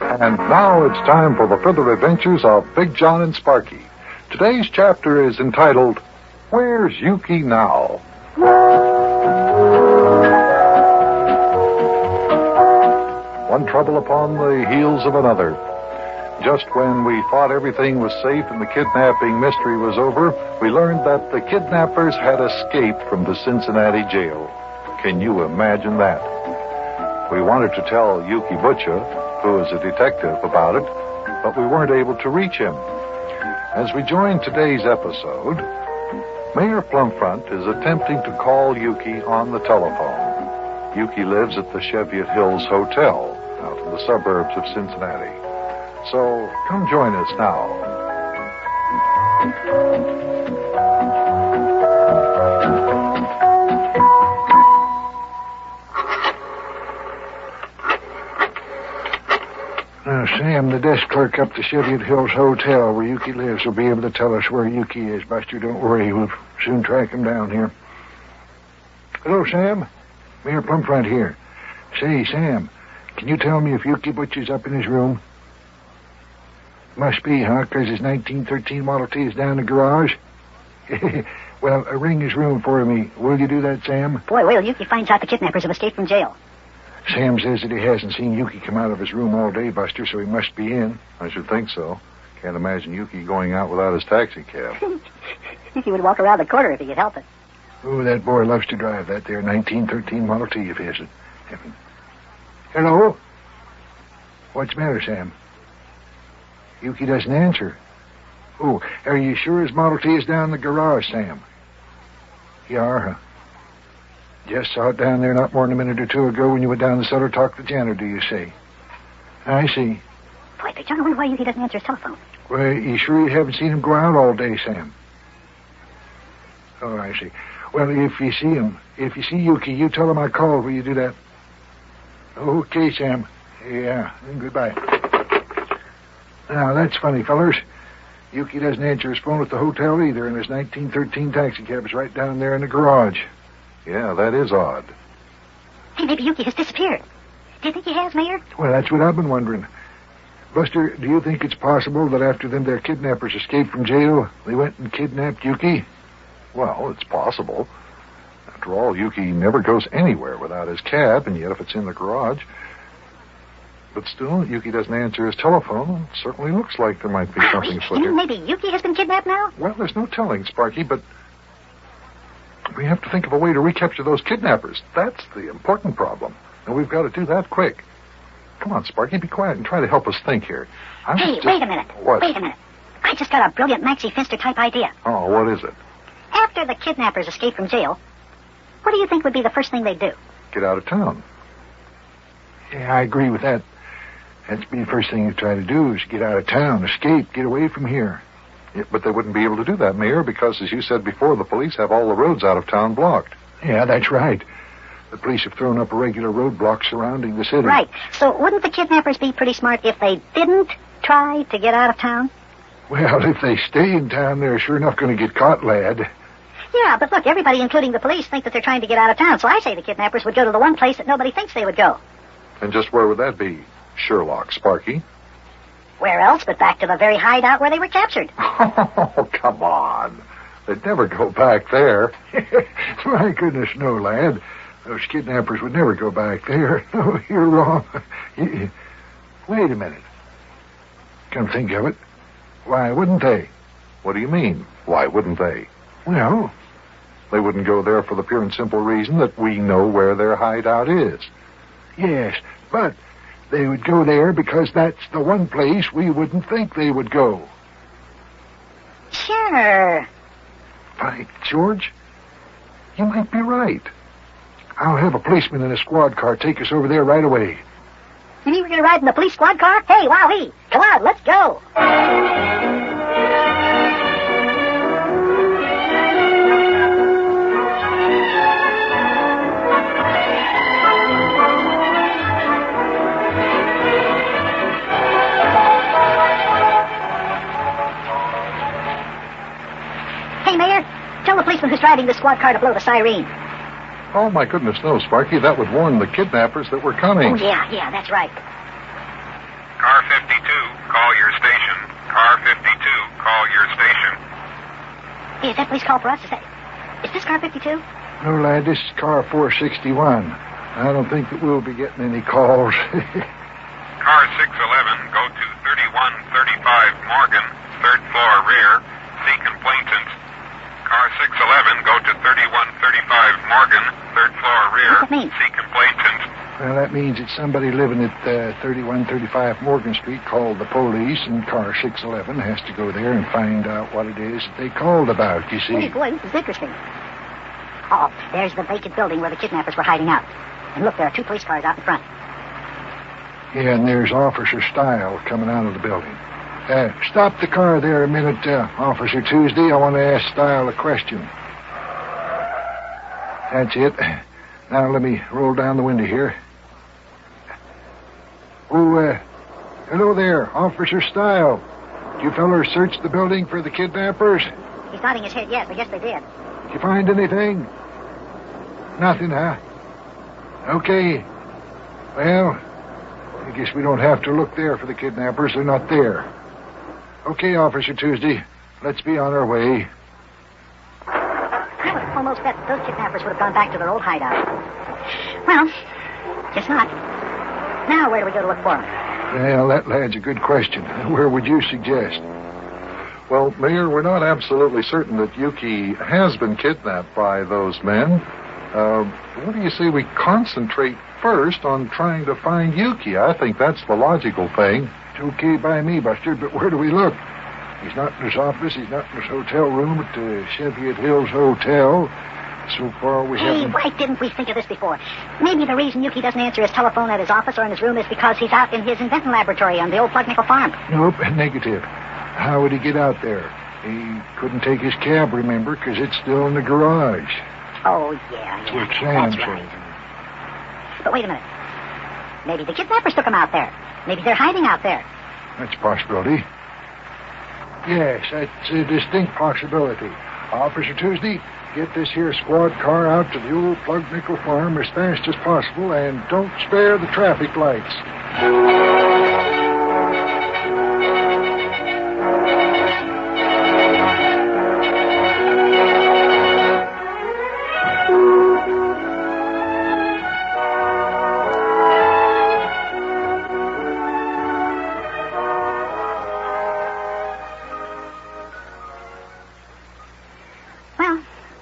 And now it's time for the further adventures of Big Jon and Sparkie. Today's chapter is entitled, Where's Yuki Now? One trouble upon the heels of another. Just when we thought everything was safe and the kidnapping mystery was over, we learned that the kidnappers had escaped from the Cincinnati jail. Can you imagine that? We wanted to tell Yuki Butcher, who is a detective, about it, but we weren't able to reach him. As we join today's episode, Mayor Plumfront is attempting to call Yuki on the telephone. Yuki lives at the Cheviot Hills Hotel, out in the suburbs of Cincinnati. So, come join us now. Now, Sam, the desk clerk up the Cheviot Hills Hotel where Yuki lives will be able to tell us where Yuki is. Buster, don't worry. We'll soon track him down here. Hello, Sam. Mayor Plumfront here. Say, Sam, can you tell me if Yuki Butcher's up in his room? Must be, huh? Because his 1913 Model T is down in the garage? Well, ring his room for me. Will you do that, Sam? Boy, wait till Yuki finds out the kidnappers have escaped from jail. Sam says that he hasn't seen Yuki come out of his room all day, Buster, so he must be in. I should think so. Can't imagine Yuki going out without his taxi cab. He would walk around the corner if he could help it. Oh, that boy loves to drive that there 1913 Model T of his. Hello? What's the matter, Sam? Yuki doesn't answer. Oh, are you sure his Model T is down in the garage, Sam? You are, huh? Just saw it down there not more than a minute or two ago when you went down the cellar to talk to the janitor, do you say? I see. Boy, Big John, I wonder why Yuki doesn't answer his telephone. Well, you sure you haven't seen him go out all day, Sam? Oh, I see. Well, if you see him, if you see Yuki, you tell him I called. Will you do that? Okay, Sam. Yeah, goodbye. Now, that's funny, fellers. Yuki doesn't answer his phone at the hotel either, and his 1913 taxi cab is right down there in the garage. Yeah, that is odd. Hey, maybe Yuki has disappeared. Do you think he has, Mayor? Well, that's what I've been wondering. Buster, do you think it's possible that after them their kidnappers escaped from jail, they went and kidnapped Yuki? Well, it's possible. After all, Yuki never goes anywhere without his cab, and yet if it's in the garage... But still, Yuki doesn't answer his telephone. It certainly looks like there might be something afoot here. You mean maybe Yuki has been kidnapped now? Well, there's no telling, Sparkie, but we have to think of a way to recapture those kidnappers. That's the important problem. And we've got to do that quick. Come on, Sparkie, be quiet and try to help us think here. Hey, wait a minute. What? Wait a minute. I just got a brilliant Maxie Finster-type idea. Oh, what is it? After the kidnappers escape from jail, what do you think would be the first thing they'd do? Get out of town. Yeah, I agree with that. That's be the first thing you try to do is get out of town, escape, get away from here. Yeah, but they wouldn't be able to do that, Mayor, because, as you said before, the police have all the roads out of town blocked. Yeah, that's right. The police have thrown up a regular roadblock surrounding the city. Right. So wouldn't the kidnappers be pretty smart if they didn't try to get out of town? Well, if they stay in town, they're sure enough going to get caught, lad. Yeah, but look, everybody, including the police, think that they're trying to get out of town. So I say the kidnappers would go to the one place that nobody thinks they would go. And just where would that be, Sherlock, Sparkie? Where else but back to the very hideout where they were captured? Oh, come on. They'd never go back there. My goodness, no, lad. Those kidnappers would never go back there. No, you're wrong. Wait a minute. Come think of it. Why wouldn't they? What do you mean, why wouldn't they? Well, they wouldn't go there for the pure and simple reason that we know where their hideout is. Yes, but they would go there because that's the one place we wouldn't think they would go. Sure. By George, you might be right. I'll have a policeman in a squad car take us over there right away. You mean we're going to ride in the police squad car? Hey, wowee! Come on, let's go! Hey, Mayor, tell the policeman who's driving the squad car to blow the siren. Oh, my goodness, no, Sparkie. That would warn the kidnappers that we're coming. Oh, yeah, that's right. Car Hey, is that police call for us? Is this car 52? No, lad, this is car 461. I don't think that we'll be getting any calls. Car 611, go to 3135 Morgan, 3rd floor rear. See complainant. Car 611, go to 3135 Morgan, 3rd floor rear. What's that mean? See complainant. Well, that means it's somebody living at 3135 Morgan Street called the police, and car 611 has to go there and find out what it is that they called about, you see. Hey, boy, this is interesting. Oh, there's the vacant building where the kidnappers were hiding out. And look, there are 2 police cars out in front. Yeah, and there's Officer Style coming out of the building. Stop the car there a minute, Officer Tuesday. I want to ask Style a question. That's it. Now let me roll down the window here. Oh, hello there, Officer Style. Did you fellers search the building for the kidnappers? He's nodding his head yes, I guess they did. Did you find anything? Nothing, huh? Okay. Well, I guess we don't have to look there for the kidnappers. They're not there. Okay, Officer Tuesday. Let's be on our way. I would almost bet those kidnappers would have gone back to their old hideout. Well, guess not. Now where do we go to look for them? Well, that lad's a good question. Where would you suggest? Well, Mayor, we're not absolutely certain that Yuki has been kidnapped by those men. What do you say we concentrate first on trying to find Yuki? I think that's the logical thing. It's okay by me, Buster, but where do we look? He's not in his office. He's not in his hotel room at the Cheviot Hills Hotel. So far, we haven't... Why didn't we think of this before? Maybe the reason Yuki doesn't answer his telephone at his office or in his room is because he's out in his invention laboratory on the old Plug Nickel farm. Nope, negative. How would he get out there? He couldn't take his cab, remember, because it's still in the garage. Oh, yeah, That's what Sam that's said. right. But wait a minute. Maybe the kidnappers took him out there. Maybe they're hiding out there. That's a possibility. Yes, that's a distinct possibility. Officer Tuesday, get this here squad car out to the old Plug Nickel farm as fast as possible, and don't spare the traffic lights.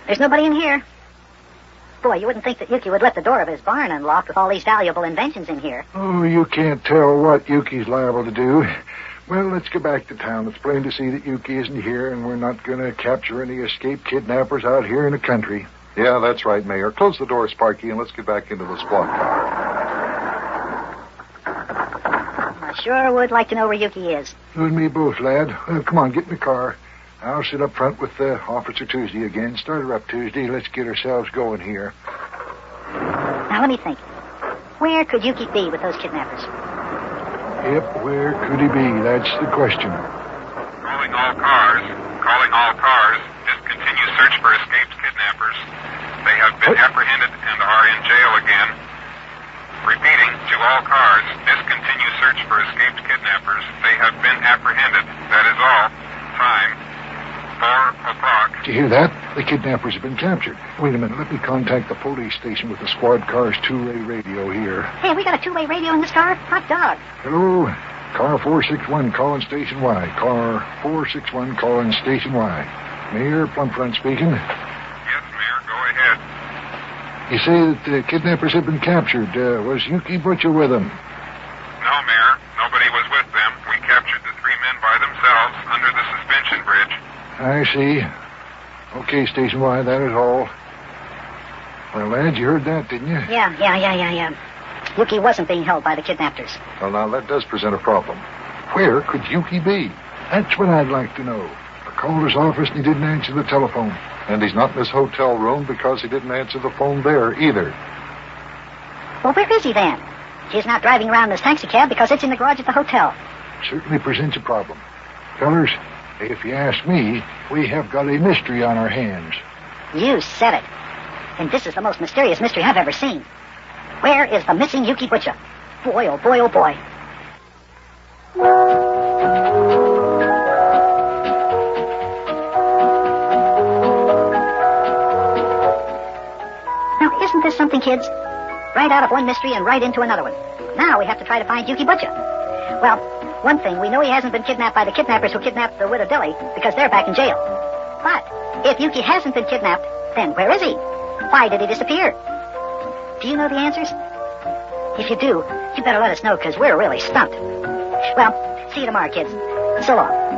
There's nobody in here. Boy, you wouldn't think that Yuki would let the door of his barn unlocked with all these valuable inventions in here. Oh, you can't tell what Yuki's liable to do. Well, let's go back to town. It's plain to see that Yuki isn't here, and we're not going to capture any escaped kidnappers out here in the country. Yeah, that's right, Mayor. Close the door, Sparky, and let's get back into the squad car. I sure would like to know where Yuki is. You and me both, lad. Well, come on, get in the car. I'll sit up front with Officer Tuesday again. Start her up, Tuesday. Let's get ourselves going here. Now, let me think. Where could Yuki be with those kidnappers? Yep, where could he be? That's the question. Calling all cars. Calling all cars. Discontinue search for escaped kidnappers. They have been apprehended and are in jail again. Repeating, to all cars. Discontinue search for escaped kidnappers. They have been apprehended. That is all. Time. 4 o'clock. Did you hear that? The kidnappers have been captured. Wait a minute. Let me contact the police station with the squad car's two-way radio here. Hey, we got a two-way radio in this car? Hot dog. Hello? Car 461 calling Station Y. Car 461 calling Station Y. Mayor Plumfront speaking. Yes, Mayor. Go ahead. You say that the kidnappers have been captured. Was Yuki Butcher with them? No, Mayor. Nobody was with them. We captured the 3 men by themselves under the suspension bridge. I see. Okay, Station Y, that is all. Well, lads, you heard that, didn't you? Yeah. Yuki wasn't being held by the kidnappers. Well, now, that does present a problem. Where could Yuki be? That's what I'd like to know. I called his office and he didn't answer the telephone. And he's not in his hotel room because he didn't answer the phone there either. Well, where is he then? He's not driving around in his taxi cab because it's in the garage at the hotel. Certainly presents a problem. Fellers, if you ask me, we have got a mystery on our hands. You said it. And this is the most mysterious mystery I've ever seen. Where is the missing Yuki Butcher? Boy, oh boy, oh boy. Interesting, kids. Right out of one mystery and right into another one. Now we have to try to find Yuki Butcher. Well, one thing, we know he hasn't been kidnapped by the kidnappers who kidnapped the widow Dilly because they're back in jail. But if Yuki hasn't been kidnapped, then where is he? Why did he disappear? Do you know the answers? If you do, you better let us know because we're really stumped. Well, see you tomorrow, kids. So long.